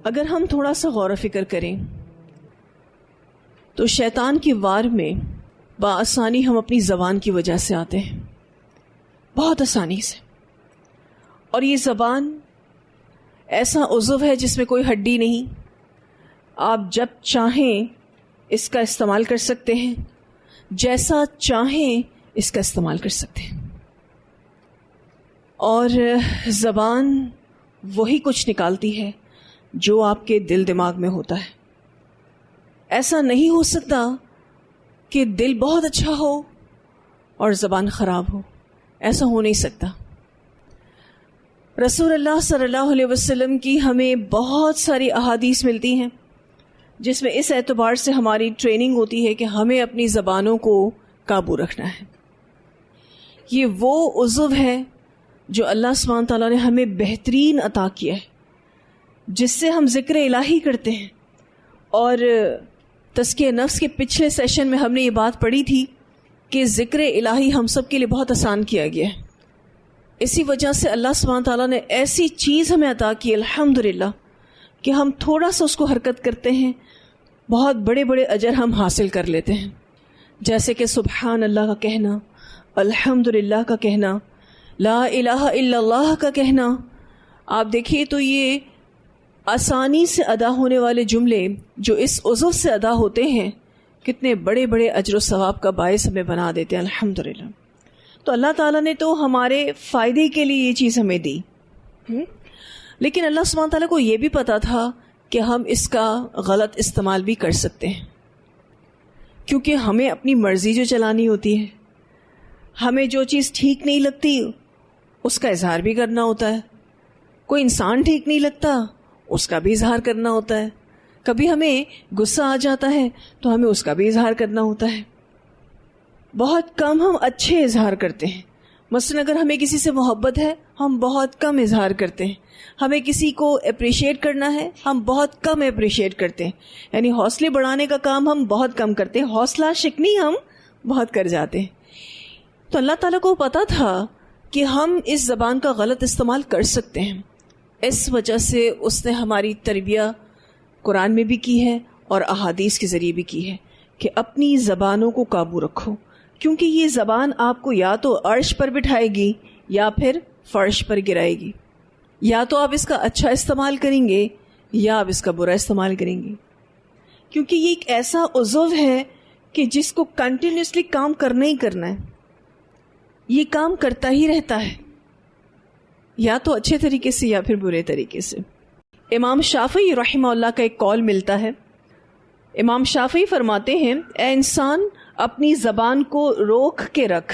اگر ہم تھوڑا سا غور و فکر کریں تو شیطان کی وار میں بآسانی ہم اپنی زبان کی وجہ سے آتے ہیں، بہت آسانی سے. اور یہ زبان ایسا عضو ہے جس میں کوئی ہڈی نہیں. آپ جب چاہیں اس کا استعمال کر سکتے ہیں، جیسا چاہیں اس کا استعمال کر سکتے ہیں. اور زبان وہی کچھ نکالتی ہے جو آپ کے دل دماغ میں ہوتا ہے. ایسا نہیں ہو سکتا کہ دل بہت اچھا ہو اور زبان خراب ہو، ایسا ہو نہیں سکتا. رسول اللہ صلی اللہ علیہ وسلم کی ہمیں بہت ساری احادیث ملتی ہیں جس میں اس اعتبار سے ہماری ٹریننگ ہوتی ہے کہ ہمیں اپنی زبانوں کو قابو رکھنا ہے. یہ وہ عضو ہے جو اللہ سبحانہ تعالیٰ نے ہمیں بہترین عطا کیا ہے، جس سے ہم ذکر الہی کرتے ہیں. اور تزکیہ نفس کے پچھلے سیشن میں ہم نے یہ بات پڑھی تھی کہ ذکر الہی ہم سب کے لیے بہت آسان کیا گیا ہے. اسی وجہ سے اللہ سبحانہ تعالیٰ نے ایسی چیز ہمیں عطا کی الحمدللہ کہ ہم تھوڑا سا اس کو حرکت کرتے ہیں، بہت بڑے بڑے اجر ہم حاصل کر لیتے ہیں. جیسے کہ سبحان اللہ کا کہنا، الحمدللہ کا کہنا، لا الہ الا اللہ کا کہنا. آپ دیکھیے تو یہ آسانی سے ادا ہونے والے جملے جو اس عضو سے ادا ہوتے ہیں کتنے بڑے بڑے اجر و ثواب کا باعث ہمیں بنا دیتے ہیں الحمدللہ. تو اللہ تعالیٰ نے تو ہمارے فائدے کے لیے یہ چیز ہمیں دی، لیکن اللہ سبحانہ تعالیٰ کو یہ بھی پتا تھا کہ ہم اس کا غلط استعمال بھی کر سکتے ہیں، کیونکہ ہمیں اپنی مرضی جو چلانی ہوتی ہے، ہمیں جو چیز ٹھیک نہیں لگتی اس کا اظہار بھی کرنا ہوتا ہے. کوئی انسان ٹھیک نہیں لگتا اس کا بھی اظہار کرنا ہوتا ہے. کبھی ہمیں غصہ آ جاتا ہے تو ہمیں اس کا بھی اظہار کرنا ہوتا ہے. بہت کم ہم اچھے اظہار کرتے ہیں. مثلا اگر ہمیں کسی سے محبت ہے ہم بہت کم اظہار کرتے ہیں. ہمیں کسی کو اپریشیٹ کرنا ہے ہم بہت کم اپریشیٹ کرتے ہیں. یعنی حوصلے بڑھانے کا کام ہم بہت کم کرتے ہیں، حوصلہ شکنی ہم بہت کر جاتے ہیں. تو اللہ تعالیٰ کو پتا تھا کہ ہم اس زبان کا غلط استعمال کر سکتے ہیں. اس وجہ سے اس نے ہماری تربیت قرآن میں بھی کی ہے اور احادیث کے ذریعے بھی کی ہے کہ اپنی زبانوں کو قابو رکھو، کیونکہ یہ زبان آپ کو یا تو عرش پر بٹھائے گی یا پھر فرش پر گرائے گی. یا تو آپ اس کا اچھا استعمال کریں گے یا آپ اس کا برا استعمال کریں گے، کیونکہ یہ ایک ایسا عضو ہے کہ جس کو کنٹینیوسلی کام کرنا ہی کرنا ہے. یہ کام کرتا ہی رہتا ہے، یا تو اچھے طریقے سے یا پھر برے طریقے سے. امام شافعی رحمہ اللہ کا ایک قول ملتا ہے. امام شافعی فرماتے ہیں، اے انسان اپنی زبان کو روک کے رکھ،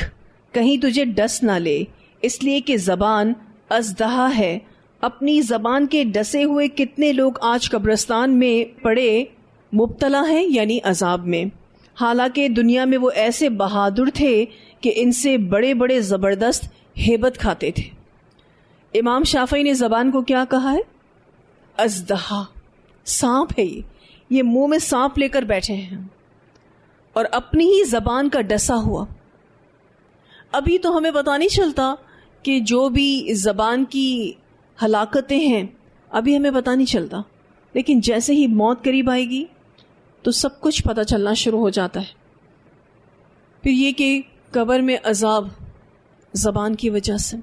کہیں تجھے ڈس نہ لے، اس لیے کہ زبان ازدہا ہے. اپنی زبان کے ڈسے ہوئے کتنے لوگ آج قبرستان میں پڑے مبتلا ہیں، یعنی عذاب میں، حالانکہ دنیا میں وہ ایسے بہادر تھے کہ ان سے بڑے بڑے زبردست ہیبت کھاتے تھے. امام شافعی نے زبان کو کیا کہا ہے؟ ازدہا، سانپ ہے. یہ منہ میں سانپ لے کر بیٹھے ہیں اور اپنی ہی زبان کا ڈسا ہوا. ابھی تو ہمیں پتہ نہیں چلتا کہ جو بھی زبان کی ہلاکتیں ہیں ابھی ہمیں پتہ نہیں چلتا، لیکن جیسے ہی موت قریب آئے گی تو سب کچھ پتہ چلنا شروع ہو جاتا ہے. پھر یہ کہ قبر میں عذاب زبان کی وجہ سے.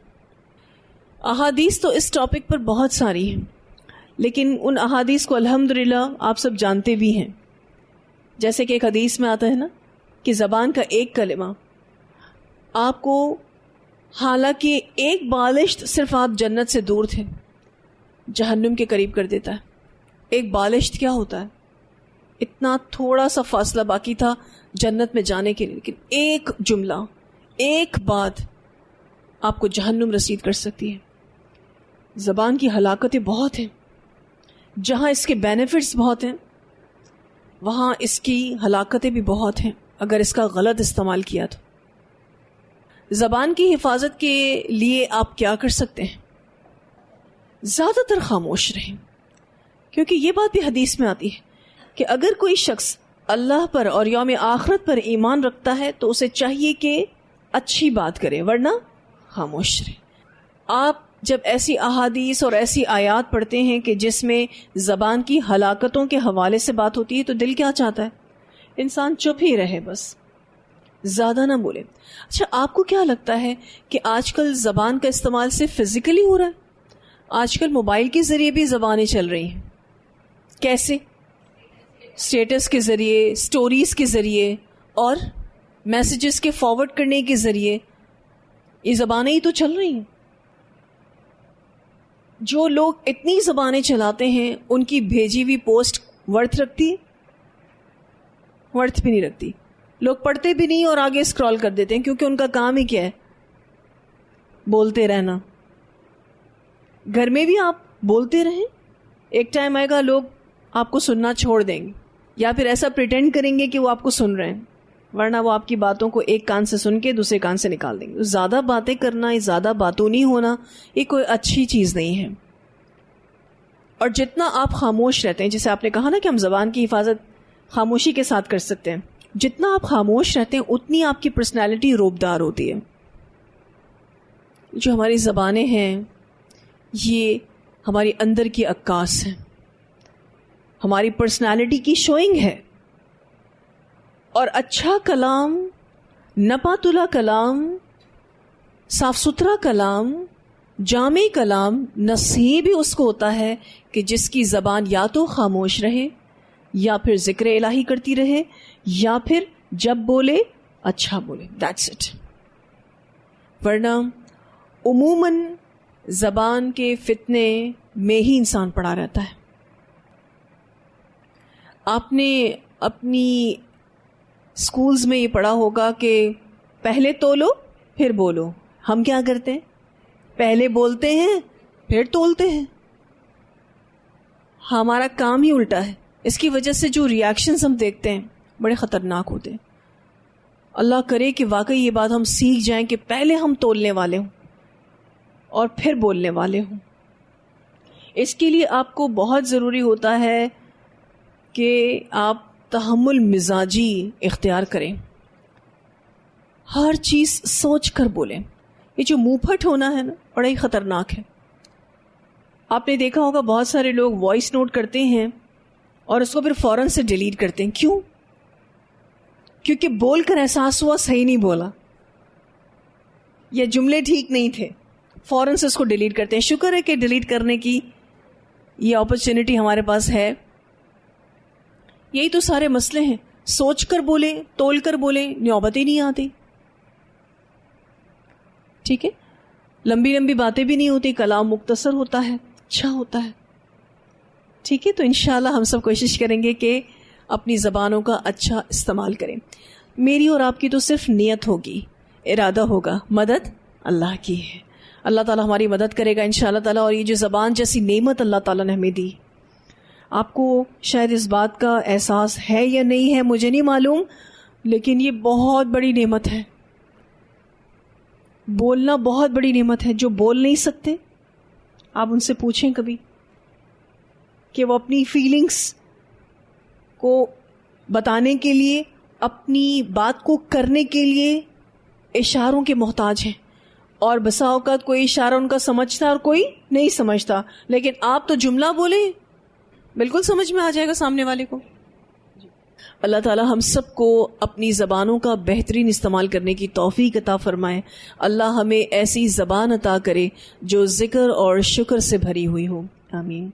احادیث تو اس ٹاپک پر بہت ساری ہیں، لیکن ان احادیث کو الحمدللہ آپ سب جانتے بھی ہیں. جیسے کہ ایک حدیث میں آتا ہے نا کہ زبان کا ایک کلمہ آپ کو، حالانکہ ایک بالشت صرف آپ جنت سے دور تھے، جہنم کے قریب کر دیتا ہے. ایک بالشت کیا ہوتا ہے؟ اتنا تھوڑا سا فاصلہ باقی تھا جنت میں جانے کے لیے، لیکن ایک جملہ، ایک بات آپ کو جہنم رسید کر سکتی ہے. زبان کی ہلاکتیں بہت ہیں. جہاں اس کے بینیفٹس بہت ہیں وہاں اس کی ہلاکتیں بھی بہت ہیں اگر اس کا غلط استعمال کیا تو. زبان کی حفاظت کے لیے آپ کیا کر سکتے ہیں؟ زیادہ تر خاموش رہیں، کیونکہ یہ بات بھی حدیث میں آتی ہے کہ اگر کوئی شخص اللہ پر اور یوم آخرت پر ایمان رکھتا ہے تو اسے چاہیے کہ اچھی بات کرے، ورنہ خاموش رہے. آپ جب ایسی احادیث اور ایسی آیات پڑھتے ہیں کہ جس میں زبان کی ہلاکتوں کے حوالے سے بات ہوتی ہے تو دل کیا چاہتا ہے؟ انسان چپ ہی رہے، بس زیادہ نہ بولے. اچھا، آپ کو کیا لگتا ہے کہ آج کل زبان کا استعمال صرف فزیکلی ہو رہا ہے؟ آج کل موبائل کے ذریعے بھی زبانیں چل رہی ہیں. کیسے؟ اسٹیٹس کے ذریعے، سٹوریز کے ذریعے اور میسیجز کے فارورڈ کرنے کے ذریعے یہ زبانیں ہی تو چل رہی ہیں. جو لوگ اتنی زبانیں چلاتے ہیں ان کی بھیجی ہوئی پوسٹ ورتھ رکھتی ہے؟ ورتھ بھی نہیں رکھتی. لوگ پڑھتے بھی نہیں اور آگے اسکرال کر دیتے ہیں کیونکہ ان کا کام ہی کیا ہے؟ بولتے رہنا. گھر میں بھی آپ بولتے رہیں، ایک ٹائم آئے گا لوگ آپ کو سننا چھوڑ دیں گے یا پھر ایسا پریٹینڈ کریں گے کہ وہ آپ کو سن رہے ہیں، ورنہ وہ آپ کی باتوں کو ایک کان سے سن کے دوسرے کان سے نکال دیں گے. زیادہ باتیں کرنا، زیادہ باتونی ہونا یہ کوئی اچھی چیز نہیں ہے. اور جتنا آپ خاموش رہتے ہیں، جیسے آپ نے کہا نا کہ ہم زبان کی حفاظت خاموشی کے ساتھ کر سکتے ہیں، جتنا آپ خاموش رہتے ہیں اتنی آپ کی پرسنالٹی روبدار ہوتی ہے. جو ہماری زبانیں ہیں یہ ہماری اندر کی عکاس ہیں، ہماری پرسنالٹی کی شوئنگ ہے. اور اچھا کلام، نپاتلا کلام، صاف ستھرا کلام، جامع کلام نصیب ہی اس کو ہوتا ہے کہ جس کی زبان یا تو خاموش رہے یا پھر ذکر الہی کرتی رہے یا پھر جب بولے اچھا بولے. That's it. ورنہ عموماً زبان کے فتنے میں ہی انسان پڑا رہتا ہے. آپ نے اپنی اسکولز میں یہ پڑھا ہوگا کہ پہلے تولو پھر بولو. ہم کیا کرتے ہیں؟ پہلے بولتے ہیں پھر تولتے ہیں. ہمارا کام ہی الٹا ہے. اس کی وجہ سے جو ریاکشنز ہم دیکھتے ہیں بڑے خطرناک ہوتے ہیں. اللہ کرے کہ واقعی یہ بات ہم سیکھ جائیں کہ پہلے ہم تولنے والے ہوں اور پھر بولنے والے ہوں. اس کے لیے آپ کو بہت ضروری ہوتا ہے کہ آپ تحمل مزاجی اختیار کریں. ہر چیز سوچ کر بولیں. یہ جو منہ پھٹ ہونا ہے نا بڑا ہی خطرناک ہے. آپ نے دیکھا ہوگا بہت سارے لوگ وائس نوٹ کرتے ہیں اور اس کو پھر فوراً سے ڈیلیٹ کرتے ہیں. کیوں؟ کیونکہ بول کر احساس ہوا صحیح نہیں بولا یا جملے ٹھیک نہیں تھے، فوراً سے اس کو ڈیلیٹ کرتے ہیں. شکر ہے کہ ڈیلیٹ کرنے کی یہ اپرچونٹی ہمارے پاس ہے. یہی تو سارے مسئلے ہیں. سوچ کر بولیں، تول کر بولیں، نوبت ہی نہیں آتی. ٹھیک ہے، لمبی لمبی باتیں بھی نہیں ہوتی، کلام مختصر ہوتا ہے، اچھا ہوتا ہے. ٹھیک ہے، تو انشاءاللہ ہم سب کوشش کریں گے کہ اپنی زبانوں کا اچھا استعمال کریں. میری اور آپ کی تو صرف نیت ہوگی، ارادہ ہوگا، مدد اللہ کی ہے. اللہ تعالیٰ ہماری مدد کرے گا انشاءاللہ تعالیٰ. اور یہ جو زبان جیسی نعمت اللہ تعالیٰ نے ہمیں دی، آپ کو شاید اس بات کا احساس ہے یا نہیں ہے مجھے نہیں معلوم، لیکن یہ بہت بڑی نعمت ہے. بولنا بہت بڑی نعمت ہے. جو بول نہیں سکتے آپ ان سے پوچھیں کبھی کہ وہ اپنی فیلنگز کو بتانے کے لیے، اپنی بات کو کرنے کے لیے اشاروں کے محتاج ہیں. اور بسا اوقات کوئی اشارہ ان کا سمجھتا اور کوئی نہیں سمجھتا، لیکن آپ تو جملہ بولیں بالکل سمجھ میں آ جائے گا سامنے والے کو. اللہ تعالی ہم سب کو اپنی زبانوں کا بہترین استعمال کرنے کی توفیق عطا فرمائے. اللہ ہمیں ایسی زبان عطا کرے جو ذکر اور شکر سے بھری ہوئی ہو. آمین.